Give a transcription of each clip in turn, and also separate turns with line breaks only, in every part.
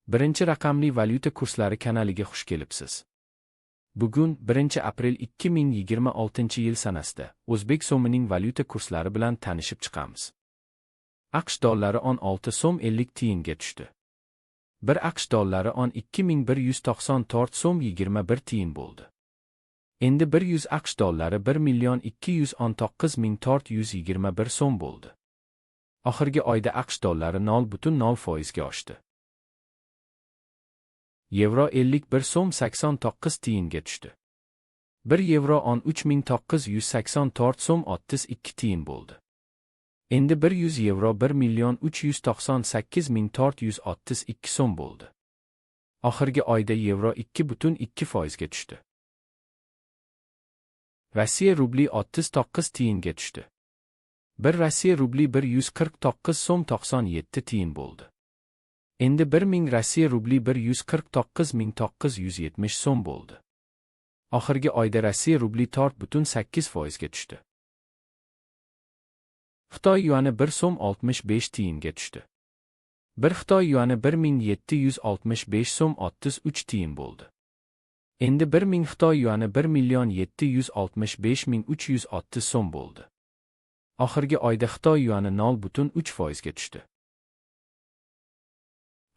Birinchi raqamli valyuta kurslari kanaliga xush kelibsiz. Bugun 1 aprel 2026 yil sanasida O'zbek so'mining valyuta kurslari bilan tanishib chiqamiz. AQSh dollari 16 so'm 50 tiyinga tushdi. 1 AQSh dollari 2194 so'm 21 tiyin bo'ldi. Endi 100 AQSh dollari 1,219,421 so'm bo'ldi. Oxirgi oyda AQSh dollari 0,0% ga oshdi. Yevro 51 so'm 89 tiyinga tushdi. 1 yevro 13,984 so'm 32 tiyin bo'ldi. Endi 100 yevro 1,398,432 so'm bo'ldi. Oxirgi oyda yevro 2,2% ga tushdi. Rossiya rubli 39 tiyinga tushdi. 1 Rossiya rubli 149 so'm 97 tiyin bo'ldi. Endi 1000 Rossiya rubli 149,970 so'm bo'ldi. Oxirgi oyda Rossiya rubli 4,8% ga tushdi. Xitoy yuani 1 so'm 65 tiyinga tushdi. 1 Xitoy yuani 1765 so'm 33 tiyin bo'ldi. Endi 1000 Xitoy yuani 1,765,330 so'm bo'ldi. Oxirgi oyda Xitoy yuani 0,3% ga tushdi.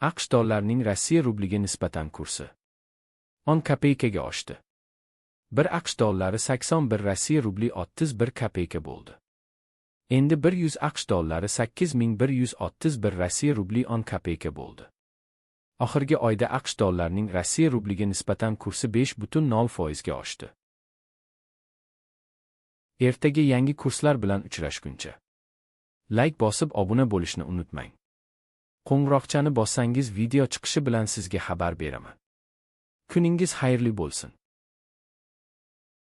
AQSh dollarining Rossiya rubliga nisbatan kursi 10 kopeykaga oshdi. 1 AQSh dollari 81 Rossiya rubli 31 kopeyka bo'ldi. Endi 100 AQSh dollari 8131 Rossiya rubli 10 kopeyka bo'ldi. Oxirgi oyda AQSh dollarining Rossiya rubliga nisbatan kursi 5,0% ga oshdi. Ertaga yangi kurslar bilan uchrashguncha like bosib obuna bo'lishni unutmang. Qo'ng'iroqchani bossangiz video chiqishi bilan sizga xabar beraman. Kuningiz xayrli bo'lsin.